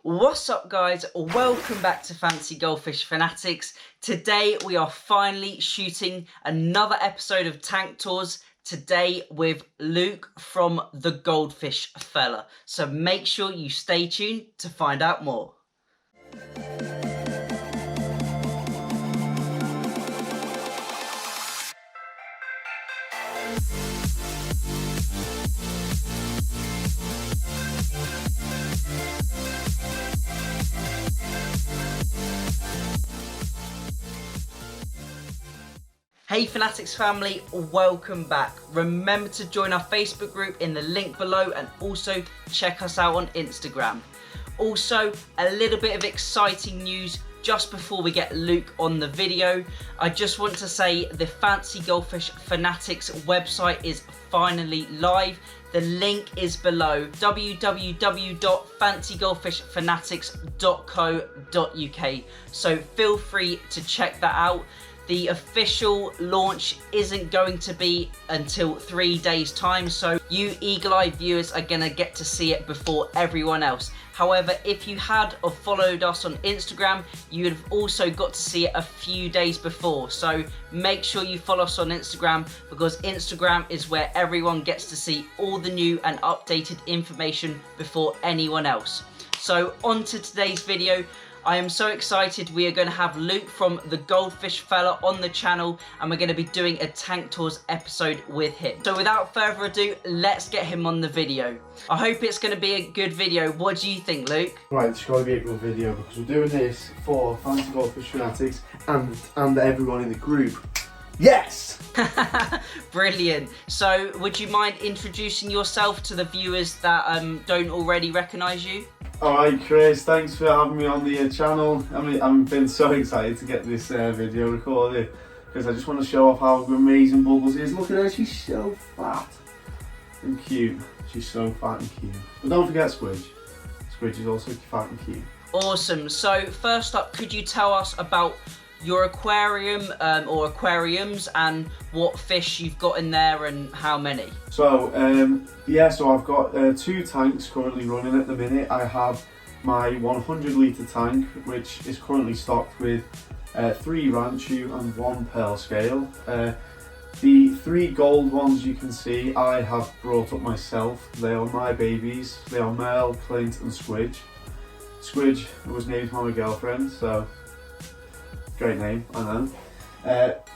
What's up guys, welcome back to Fancy Goldfish Fanatics. Today we are finally shooting another episode of Tank Tours, today with Luke from the Goldfish Fella. So make sure you stay tuned to find out more. Hey Fanatics family, welcome back. Remember to join our Facebook group in the link below and also check us out on Instagram. Also, a little bit of exciting news just before we get Luke on the video. I just want to say the Fancy Goldfish Fanatics website is finally live. The link is below, www.fancygoldfishfanatics.co.uk. So feel free to check that out. The official launch isn't going to be until 3 days time, so you eagle-eyed viewers are going to get to see it before everyone else. However, if you had or followed us on Instagram, you would have also got to see it a few days before. So make sure you follow us on Instagram, because Instagram is where everyone gets to see all the new and updated information before anyone else. So on to today's video. I am so excited. We are going to have Luke from the Goldfish Fella on the channel, and we're going to be doing a Tank Tours episode with him. So without further ado, let's get him on the video. I hope it's going to be a good video. What do you think, Luke? Right, it's going to be a good video because we're doing this for Fancy Goldfish Fanatics and everyone in the group. Yes! Brilliant. So would you mind introducing yourself to the viewers that don't already recognise you? Alright Chris, thanks for having me on the channel. I've been so excited to get this video recorded because I just want to show off how amazing Bubbles is. Look at her, she's so fat and cute. She's so fat and cute. But don't forget Squidge. Squidge is also fat and cute. Awesome. So first up, could you tell us about your aquarium or aquariums and what fish you've got in there and how many? So so I've got 2 tanks currently running at the minute. I have my 100 litre tank, which is currently stocked with 3 Ranchu and 1 pearl scale. The 3 gold ones you can see I have brought up myself. They are my babies. They are Merle, Clint and Squidge. Squidge was named by my girlfriend, so great name, I know.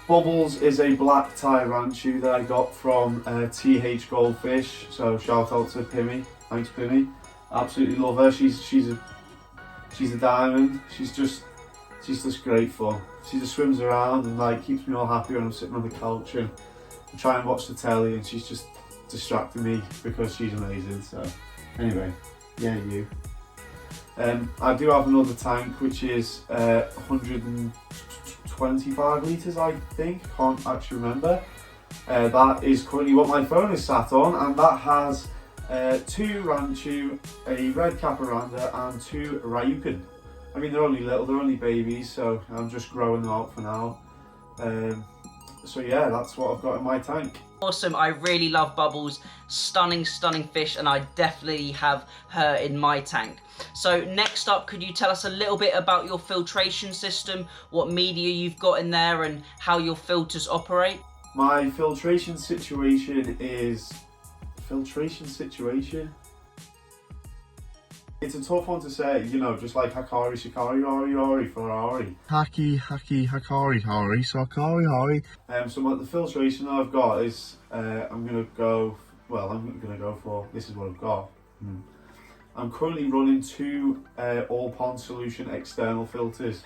Bubbles is a black tie Ranchu that I got from TH Goldfish, so shout out to Pimmy. Thanks Pimmy. Absolutely love her. She's a diamond. She's just great fun. She just swims around and like keeps me all happy when I'm sitting on the couch and I try and watch the telly, and she's just distracting me because she's amazing. So anyway, yeah, you. I do have another tank which is 125 litres, I think, can't actually remember. That is currently what my phone is sat on, and that has 2 Ranchu, a red Caparanda and 2 Ryukin. I mean, they're only little, they're only babies, so I'm just growing them out for now. So yeah, that's what I've got in my tank. Awesome, I really love Bubbles. Stunning fish, and I definitely have her in my tank. So next up, could you tell us a little bit about your filtration system, what media you've got in there and how your filters operate? My filtration situation is... It's a tough one to say, you know, just like Hakari, Shikari, Ori, Ori, Ferrari. Haki, Hakari, Hori, Sakari, Hori. So the filtration that I've got is, I'm going to go for, this is what I've got. I'm currently running 2 all pond solution external filters.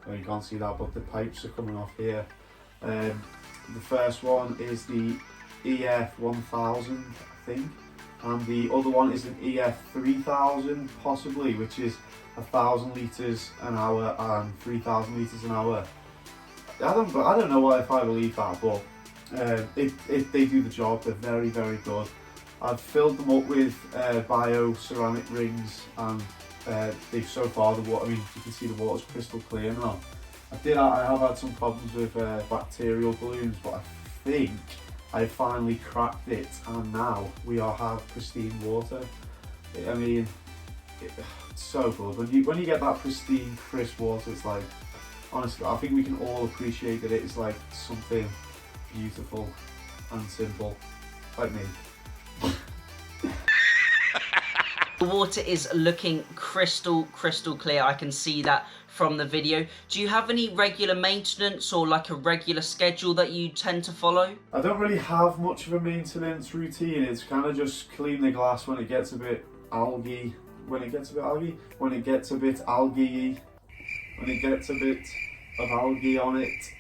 You can't see that, but the pipes are coming off here. The first one is the EF 1000, I think. And the other one is an EF 3000 possibly, which is 1,000 litres an hour and 3,000 litres an hour. I don't know if I believe that, but they do the job. They're very good. I've filled them up with bio ceramic rings, and they've so far the water. I mean, you can see the water's crystal clear now. I have had some problems with bacterial balloons, but I think I finally cracked it, and now we have pristine water. I mean, it's so good. When you get that pristine, crisp water, it's like, honestly, I think we can all appreciate that it's like something beautiful and simple, like me. The water is looking crystal clear. I can see that from the video. Do you have any regular maintenance or like a regular schedule that you tend to follow? I don't really have much of a maintenance routine. It's kind of just clean the glass when it gets a bit algae. When it gets a bit algae? When it gets a bit algae-y. When it gets a bit of algae on it.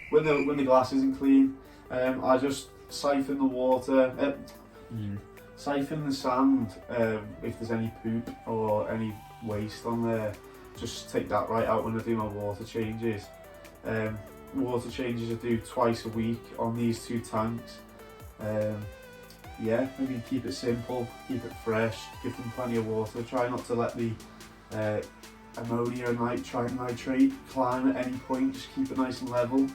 When the glass isn't clean, I just siphon the water. Siphon the sand if there's any poop or any waste on there. Just take that right out when I do my water changes. Water changes I do twice a week on these 2 tanks. Yeah, maybe keep it simple, keep it fresh, give them plenty of water. Try not to let the ammonia and nitrate climb at any point. Just keep it nice and level.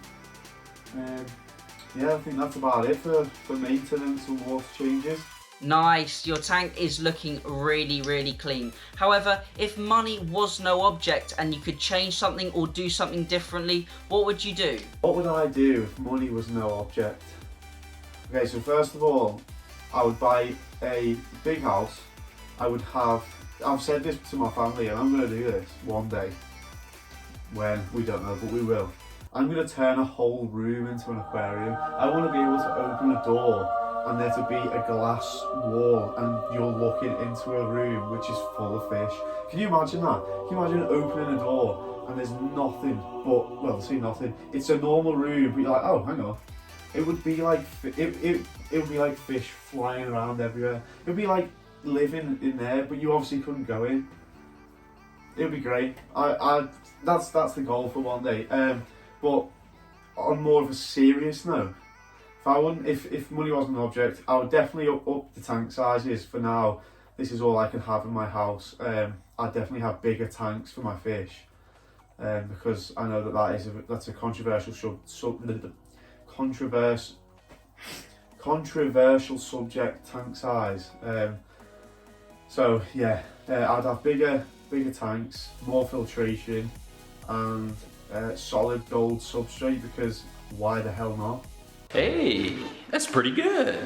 Yeah, I think that's about it for maintenance and water changes. Nice, your tank is looking really clean. However, if money was no object and you could change something or do something differently, what would you do? What would I do if money was no object? Okay, so first of all, I would buy a big house. I've said this to my family and I'm going to do this one day. When, we don't know, but we will. I'm going to turn a whole room into an aquarium. I want to be able to open a door and there to be a glass wall and you're looking into a room which is full of fish. Can you imagine that? Can you imagine opening a door and there's nothing but, well, say nothing, it's a normal room, but you're like, oh, hang on. It would be like, it would be like fish flying around everywhere. It would be like living in there, but you obviously couldn't go in. It would be great. That's the goal for one day. But on more of a serious note, if money wasn't an object, I would definitely up the tank sizes. For now, this is all I can have in my house. I'd definitely have bigger tanks for my fish, because I know that's a controversial subject, tank size. So yeah, I'd have bigger tanks, more filtration, and solid gold substrate, because why the hell not? Hey, that's pretty good.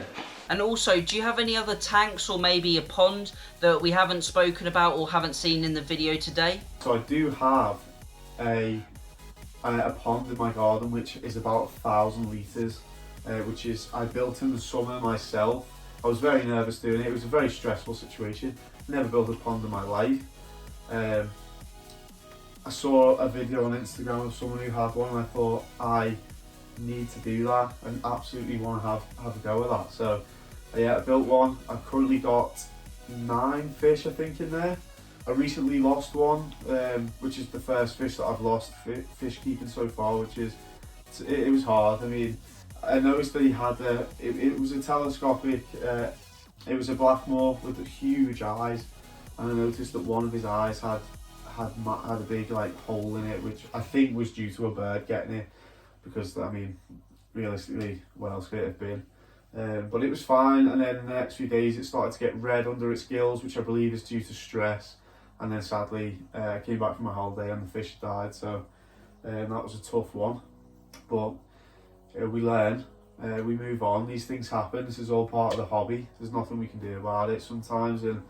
And also, do you have any other tanks or maybe a pond that we haven't spoken about or haven't seen in the video today? So I do have a pond in my garden which is about 1,000 litres, which is I built in the summer myself. I was very nervous doing it. It was a very stressful situation. Never built a pond in my life. I saw a video on Instagram of someone who had one and I thought, I need to do that and absolutely want to have a go with that. So yeah, I built one. I've currently got 9 fish, I think, in there. I recently lost one, which is the first fish that I've lost fish keeping so far, which is, it was hard. I mean, I noticed that he had it was a telescopic, it was a Blackmore with huge eyes, and I noticed that one of his eyes had a big like hole in it, which I think was due to a bird getting it, because I mean, realistically, what else could it have been? But it was fine, and then in the next few days it started to get red under its gills, which I believe is due to stress. And then sadly, I came back from my holiday and the fish died, so that was a tough one. But we learn, we move on, these things happen, this is all part of the hobby, there's nothing we can do about it sometimes, and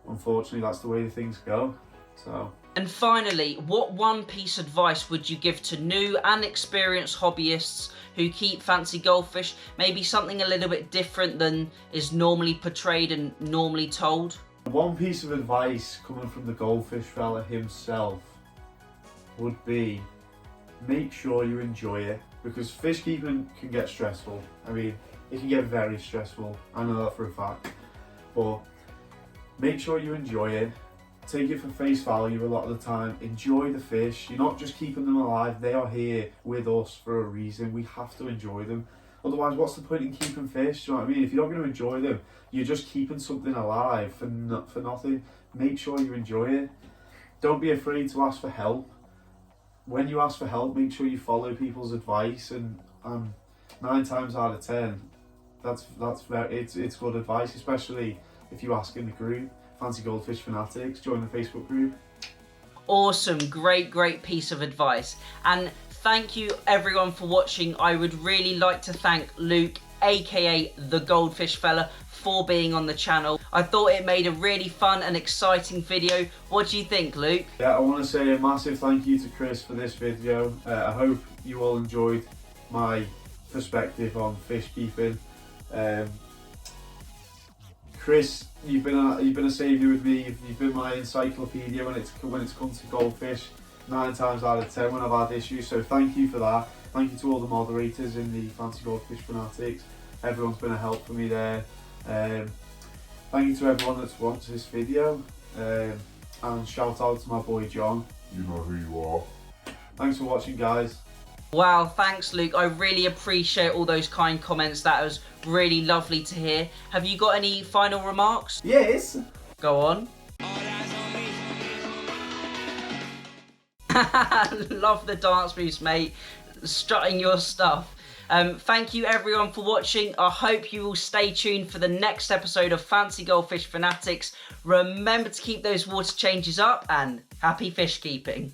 unfortunately that's the way the things go. So. And finally, what one piece of advice would you give to new and experienced hobbyists who keep fancy goldfish? Maybe something a little bit different than is normally portrayed and normally told? One piece of advice coming from the goldfish fella himself would be, make sure you enjoy it, because fish keeping can get stressful. I mean, it can get very stressful, I know that for a fact, but make sure you enjoy it. Take it for face value a lot of the time. Enjoy the fish. You're not just keeping them alive, they are here with us for a reason. We have to enjoy them. Otherwise, what's the point in keeping fish? Do you know what I mean? If you're not going to enjoy them, you're just keeping something alive for nothing. Make sure you enjoy it. Don't be afraid to ask for help. When you ask for help, make sure you follow people's advice, and 9 times out of 10, it's good advice, especially if you ask in the group. If Fancy Goldfish Fanatics. Join the Facebook group. Awesome, great piece of advice. And thank you everyone for watching. I would really like to thank Luke, aka the Goldfish Fella, for being on the channel. I thought it made a really fun and exciting video. What do you think, Luke? Yeah, I want to say a massive thank you to Chris for this video. I hope you all enjoyed my perspective on fish keeping. Chris, you've been a saviour with me. You've been my encyclopedia when it's come to goldfish. 9 times out of 10 when I've had issues. So thank you for that. Thank you to all the moderators in the Fancy Goldfish Fanatics. Everyone's been a help for me there. Thank you to everyone that's watched this video. And shout out to my boy John. You know who you are. Thanks for watching, guys. Wow, thanks Luke. I really appreciate all those kind comments. That was really lovely to hear. Have you got any final remarks? Yes. Go on. Love the dance moves, mate. Strutting your stuff. Thank you everyone for watching. I hope you will stay tuned for the next episode of Fancy Goldfish Fanatics. Remember to keep those water changes up and happy fish keeping.